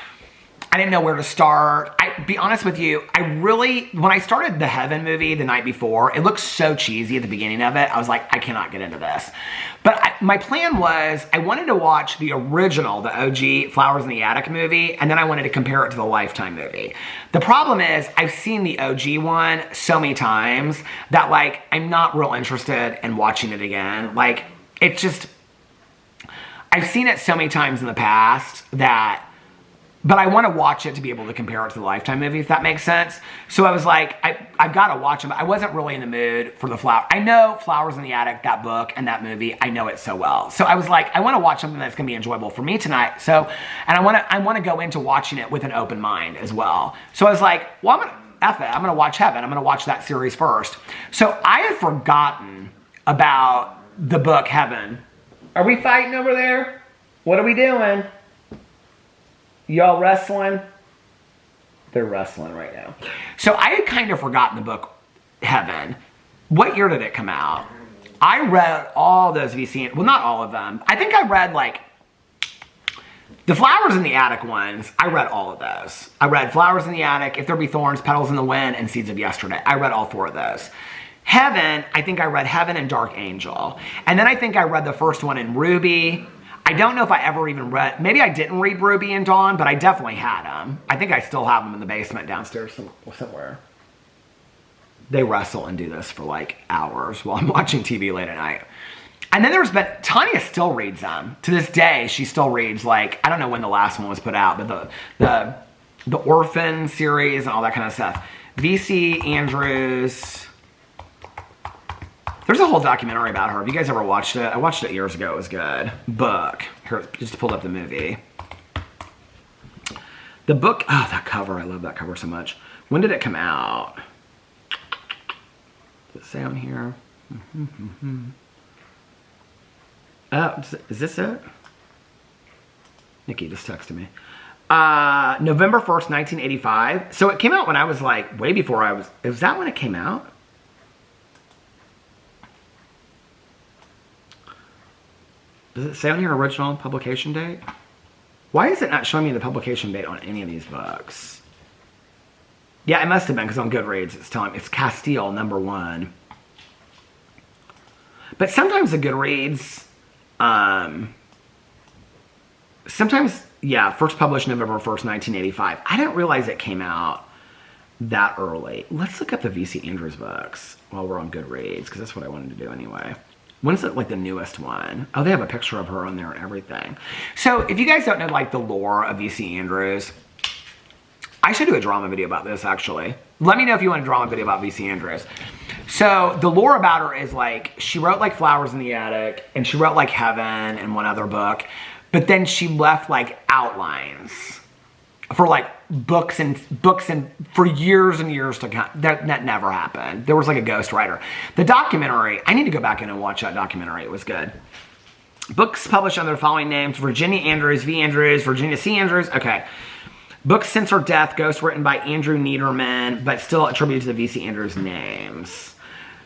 S1: I didn't know where to start. Be honest with you, when I started the Heaven movie the night before, it looked so cheesy at the beginning of it. I was like, I cannot get into this. But my plan was, I wanted to watch the original, the OG Flowers in the Attic movie, and then I wanted to compare it to the Lifetime movie. The problem is, I've seen the OG one so many times that like, I'm not real interested in watching it again. Like, it's just, I've seen it so many times in the past that, but I want to watch it to be able to compare it to the Lifetime movie, if that makes sense. So I was like, I've got to watch them. I wasn't really in the mood for the Flower. I know Flowers in the Attic, that book and that movie. I know it so well. So I was like, I want to watch something that's going to be enjoyable for me tonight. So, and I want to go into watching it with an open mind as well. So I was like, well, I'm going to watch Heaven. I'm going to watch that series first. So I had forgotten about the book Heaven. Are we fighting over there? What are we doing? Y'all wrestling? They're wrestling right now. So I had kind of forgotten the book Heaven. What year did it come out? I read all those VC, well, not all of them. I think I read like the Flowers in the Attic ones. I read all of those. I read Flowers in the Attic, If There Be Thorns, Petals in the Wind, and Seeds of Yesterday. I read all 4 of those. Heaven, I think I read Heaven and Dark Angel. And then I think I read the first one in Ruby. I don't know if I ever even read, maybe I didn't read Ruby and Dawn, but I definitely had them. I think I still have them in the basement downstairs somewhere. They wrestle and do this for like hours while I'm watching TV late at night. And then Tanya still reads them. To this day, she still reads, like, I don't know when the last one was put out, but the Orphan series and all that kind of stuff. V.C. Andrews. There's a whole documentary about her. Have you guys ever watched it? I watched it years ago. It was good. Book. Here, just pulled up the movie. The book. Oh, that cover. I love that cover so much. When did it come out? Does it say on here? Oh, is this it? Nikki just texted me. November 1st, 1985. So it came out when I was like, way before I was. Was that when it came out? Does it say on your original publication date? Why is it not showing me the publication date on any of these books? Yeah, it must have been because on Goodreads it's telling me it's Castile #1. But sometimes the Goodreads, sometimes, yeah, first published November 1st, 1985. I didn't realize it came out that early. Let's look up the V.C. Andrews books while we're on Goodreads, because that's what I wanted to do anyway. When is it, like, the newest one? Oh, they have a picture of her on there and everything. So, if you guys don't know, like, the lore of V.C. Andrews, I should do a drama video about this, actually. Let me know if you want a drama video about V.C. Andrews. So, the lore about her is, like, she wrote, like, Flowers in the Attic, and she wrote, like, Heaven and one other book, but then she left, like, outlines for, like, books and for years and years to come. That never happened. There was, like, a ghostwriter. The documentary, I need to go back in and watch that documentary. It was good. Books published under the following names: Virginia Andrews, V. Andrews, Virginia C. Andrews. Okay. Books since her death, ghost written by Andrew Niederman, but still attributed to the V.C. Andrews names.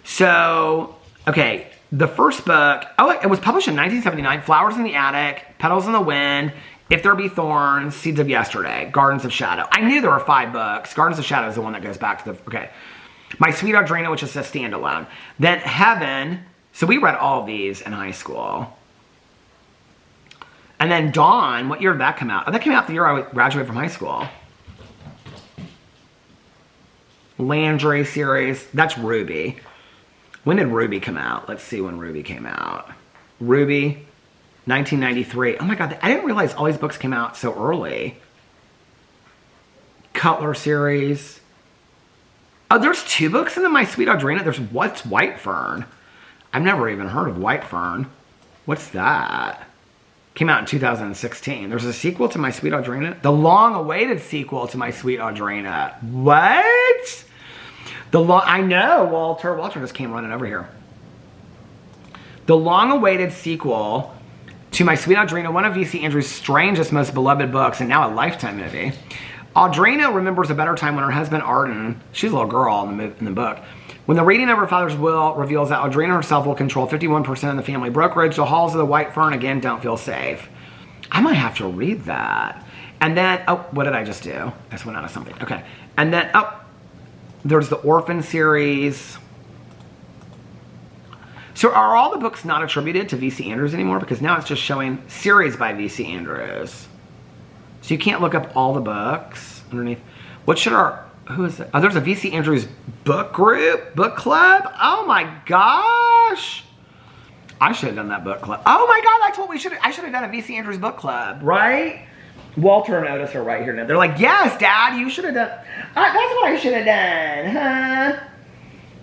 S1: So, okay, the first book, oh, it was published in 1979, Flowers in the Attic, Petals in the Wind, If There Be Thorns, Seeds of Yesterday, Gardens of Shadow. I knew there were 5 books. Gardens of Shadow is the one that goes back to the, okay. My Sweet Audrina, which is a standalone. Then Heaven, so we read all of these in high school. And then Dawn, what year did that come out? Oh, that came out the year I graduated from high school. Landry series, that's Ruby. When did Ruby come out? Let's see when Ruby came out. Ruby, 1993. Oh my God, I didn't realize all these books came out so early. Cutler series. Oh, there's 2 books in the My Sweet Audrina. There's What's White Fern? I've never even heard of White Fern. What's that? Came out in 2016. There's a sequel to My Sweet Audrina. The long-awaited sequel to My Sweet Audrina. What? I know, Walter. Walter just came running over here. The long-awaited sequel to My Sweet Audrina, one of V.C. Andrews' strangest, most beloved books, and now a Lifetime movie. Audrina remembers a better time when her husband Arden, she's a little girl in the book, when the reading of her father's will reveals that Audrina herself will control 51% of the family brokerage, the halls of the White Fern again don't feel safe. I might have to read that. And then, oh, what did I just do? I just went out of something. Okay. And then, oh, there's the Orphan series. So are all the books not attributed to V.C. Andrews anymore? Because now it's just showing series by V.C. Andrews. So you can't look up all the books underneath. What should our... Who is it? Oh, there's a V.C. Andrews book group, book club. Oh my gosh. I should have done that book club. Oh my God, that's what we should have. I should have done a V.C. Andrews book club, right? Walter and Otis are right here now. They're like, yes, Dad, you should have done. That's what I should have done, huh?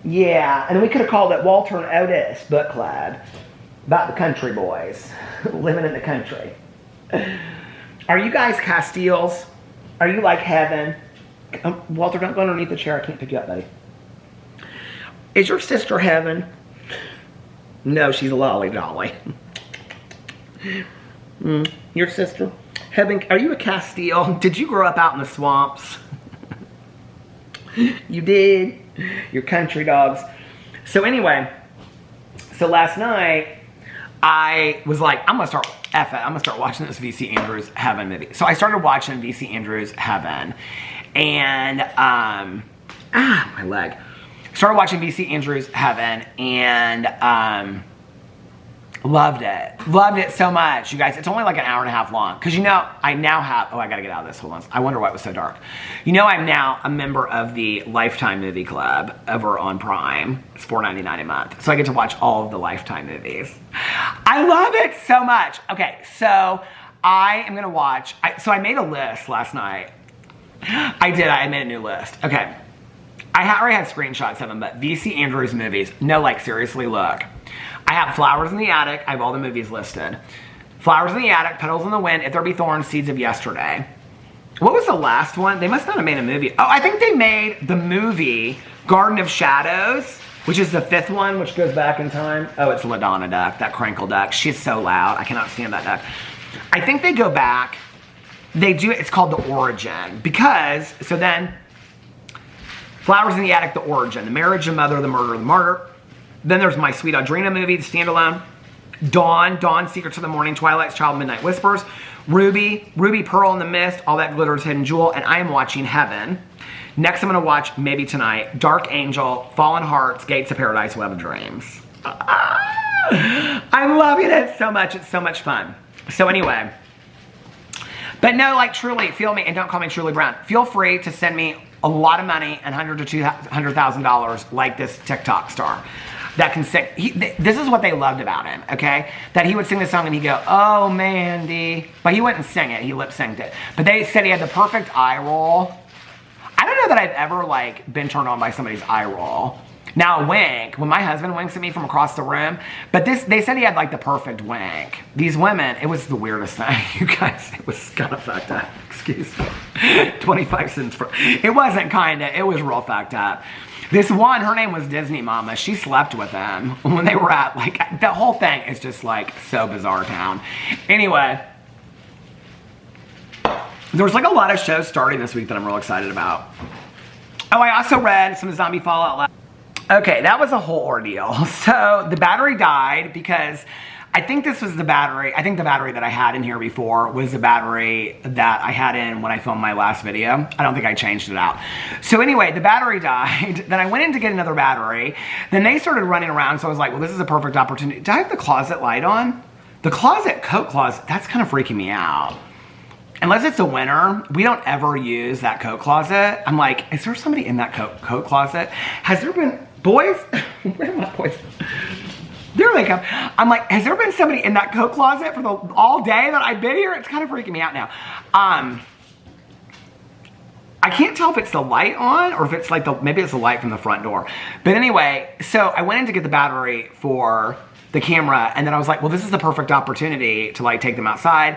S1: Yeah, and we could have called it Walter and Otis book club. About the country boys living in the country. Are you guys Castiles? Are you like Heaven? Walter, don't go underneath the chair. I can't pick you up, buddy. Is your sister Heaven? No, she's a lolly dolly. Your sister? Heaven, are you a Castile? Did you grow up out in the swamps? You did? Your country dogs. So anyway, so last night, I was like, I'm going to start I'm going to start watching this V.C. Andrews Heaven movie. So I started watching V.C. Andrews Heaven. And, my leg. Started watching V.C. Andrews Heaven and, loved it. Loved it so much, you guys. It's only like an hour and a half long. Because, you know, I now have, oh, I got to get out of this. Hold on. I wonder why it was so dark. You know, I'm now a member of the Lifetime Movie Club over on Prime. It's $4.99 a month. So I get to watch all of the Lifetime movies. I love it so much. Okay, so I am going to watch, so I made a list last night. I made a new list. Okay. I already had screenshots of them, but V.C. Andrews movies. No, like, seriously, look. I have Flowers in the Attic. I have all the movies listed. Flowers in the Attic, Petals in the Wind, If There Be Thorns, Seeds of Yesterday. What was the last one? They must not have made a movie. Oh, I think they made the movie Garden of Shadows, which is the 5th one, which goes back in time. Oh, it's LaDonna Duck, that crinkle duck. She's so loud. I cannot stand that duck. I think they go back. They do, it's called The Origin. Because, so then, Flowers in the Attic, The Origin. The Marriage, The Mother, The Murder, The Martyr. Then there's My Sweet Audrina movie, the standalone. Dawn, Secrets of the Morning, Twilight's Child, Midnight Whispers, Ruby, Pearl in the Mist, All That Glitters, Hidden Jewel, and I am watching Heaven. Next, I'm going to watch, maybe tonight, Dark Angel, Fallen Hearts, Gates of Paradise, Web of Dreams. I'm loving it so much. It's so much fun. So anyway, but no, like truly, feel me, and don't call me Truly Brown. Feel free to send me a lot of money and $100,000 to $200,000 like this TikTok star that can sing. This is what they loved about him, okay? That he would sing the song and he'd go, oh, Mandy. But he wouldn't sing it. He lip-synced it. But they said he had the perfect eye roll. I don't know that I've ever, like, been turned on by somebody's eye roll. Now, a wink, when my husband winks at me from across the room, but they said he had, like, the perfect wink. These women, it was the weirdest thing, you guys. It was kind of fucked up. Excuse me. 25 cents for, it wasn't kind of, it was real fucked up. This one, her name was Disney Mama. She slept with him when they were at, like, the whole thing is just, like, so bizarre town. Anyway, there's, like, a lot of shows starting this week that I'm real excited about. Oh, I also read some Zombie Fallout. Okay, that was a whole ordeal. So the battery died because I think this was the battery. I think the battery that I had in here before was the battery that I had in when I filmed my last video. I don't think I changed it out. So anyway, the battery died. Then I went in to get another battery. Then they started running around. So I was like, well, this is a perfect opportunity. Do I have the closet light on? The coat closet, that's kind of freaking me out. Unless it's a winter, we don't ever use that coat closet. I'm like, is there somebody in that coat closet? Has there been, boys? Where are my boys? There they come. I'm like, has there been somebody in that coat closet for all day that I've been here? It's kind of freaking me out now. I can't tell if it's the light on or if it's like maybe it's the light from the front door. But anyway, so I went in to get the battery for the camera, and then I was like, well, this is the perfect opportunity to like take them outside.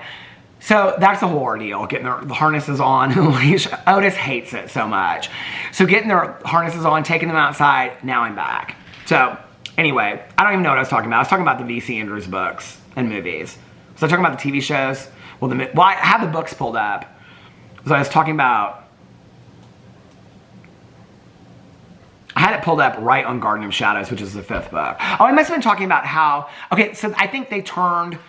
S1: So that's the whole ordeal, getting the harnesses on and the leash. Otis hates it so much. So getting their harnesses on, taking them outside, now I'm back. So anyway, I don't even know what I was talking about. I was talking about the V.C. Andrews books and movies. Was I talking about the TV shows? Well, I have the books pulled up. So I was talking about, I had it pulled up right on Garden of Shadows, which is the 5th book. Oh, I must have been talking about how, okay, so I think they turned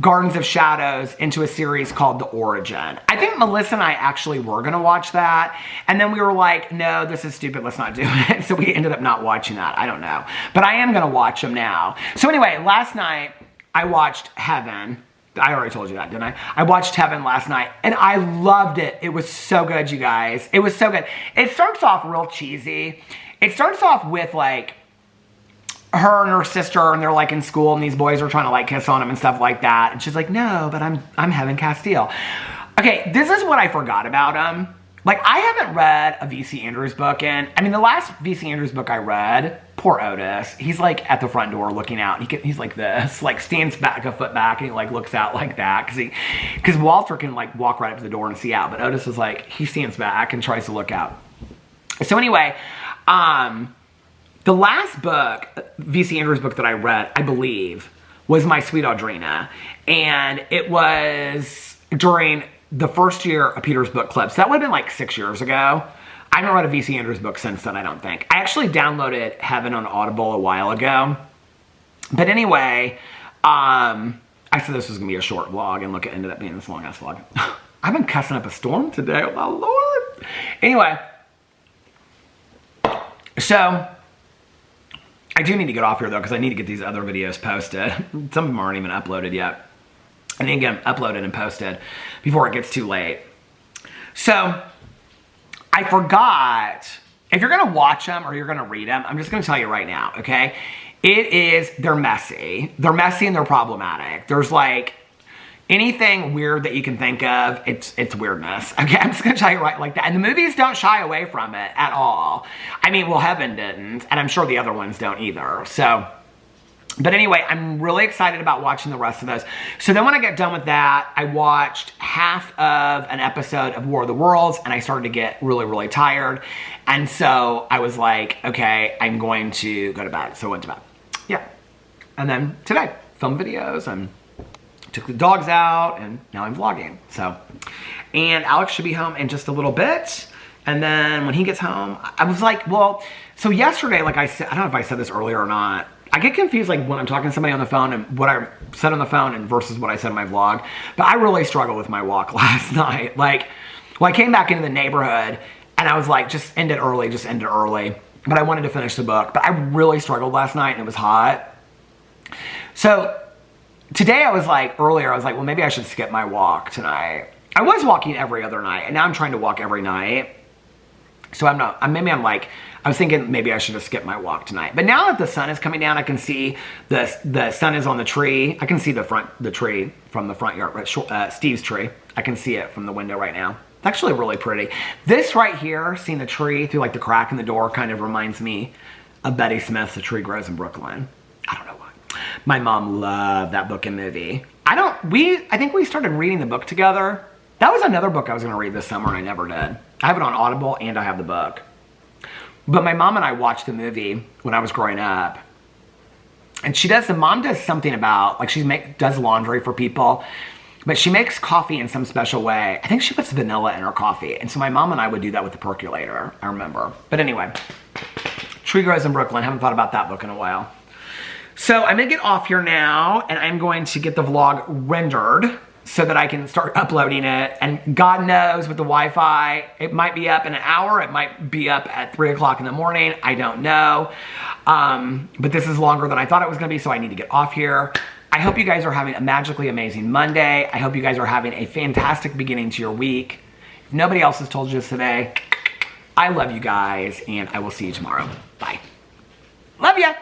S1: Gardens of Shadows into a series called The Origin. I think Melissa and I actually were going to watch that. And then we were like, no, this is stupid. Let's not do it. So we ended up not watching that. I don't know. But I am going to watch them now. So anyway, last night I watched Heaven. I already told you that, didn't I? I watched Heaven last night and I loved it. It was so good, you guys. It was so good. It starts off real cheesy. It starts off with like her and her sister, and they're like in school, and these boys are trying to like kiss on him and stuff like that. And she's like, no, but I'm Heaven Castile. Okay, this is what I forgot about him. Like, I haven't read a V.C. Andrews book in, I mean, the last V.C. Andrews book I read, poor Otis, he's like at the front door looking out. He's like this, like stands back a foot back, and he like looks out like that, because Walter can like walk right up to the door and see out, but Otis is like, he stands back and tries to look out. So anyway, the last book, V.C. Andrews book that I read, I believe, was My Sweet Audrina. And it was during the first year of Peter's book club. So that would have been like 6 years ago. I haven't read a V.C. Andrews book since then, I don't think. I actually downloaded Heaven on Audible a while ago. But anyway, I said this was going to be a short vlog, and look, it ended up being this long-ass vlog. I've been cussing up a storm today, oh my Lord. Anyway, so I do need to get off here, though, because I need to get these other videos posted. Some of them aren't even uploaded yet. I need to get them uploaded and posted before it gets too late. So, I forgot, if you're going to watch them or you're going to read them, I'm just going to tell you right now, okay? They're messy. They're messy and they're problematic. There's, like, anything weird that you can think of, it's weirdness. Okay, I'm just gonna tell you right like that. And the movies don't shy away from it at all. I mean, well, Heaven didn't, and I'm sure the other ones don't either. So, but anyway, I'm really excited about watching the rest of those. So then when I get done with that, I watched half of an episode of War of the Worlds, and I started to get really, really tired. And so I was like, okay, I'm going to go to bed. So I went to bed. Yeah. And then today, film videos and took the dogs out, and now I'm vlogging. So, and Alex should be home in just a little bit. And then when he gets home, I was like, well, so yesterday, like I said, I don't know if I said this earlier or not, I get confused like when I'm talking to somebody on the phone and what I said on the phone and versus what I said in my vlog. But I really struggled with my walk last night. Like, well, I came back into the neighborhood and I was like, just end it early. But I wanted to finish the book. But I really struggled last night and it was hot. So today earlier I was like, well, maybe I should skip my walk tonight. I was walking every other night and now I'm trying to walk every night. So I was thinking maybe I should have skipped my walk tonight. But now that the sun is coming down, I can see the sun is on the tree. I can see the tree from the front yard, Steve's tree. I can see it from the window right now. It's actually really pretty. This right here, seeing the tree through like the crack in the door kind of reminds me of Betty Smith's The Tree Grows in Brooklyn. I don't know why. My mom loved that book and movie. I think we started reading the book together. That was another book I was going to read this summer and I never did. I have it on Audible and I have the book. But my mom and I watched the movie when I was growing up. And mom does something about, like does laundry for people. But she makes coffee in some special way. I think she puts vanilla in her coffee. And so my mom and I would do that with the percolator, I remember. But anyway, Tree Grows in Brooklyn. Haven't thought about that book in a while. So I'm going to get off here now. And I'm going to get the vlog rendered so that I can start uploading it. And God knows with the Wi-Fi, it might be up in an hour. It might be up at 3 o'clock in the morning. I don't know. But this is longer than I thought it was going to be, so I need to get off here. I hope you guys are having a magically amazing Monday. I hope you guys are having a fantastic beginning to your week. If nobody else has told you this today, I love you guys, and I will see you tomorrow. Bye. Love ya.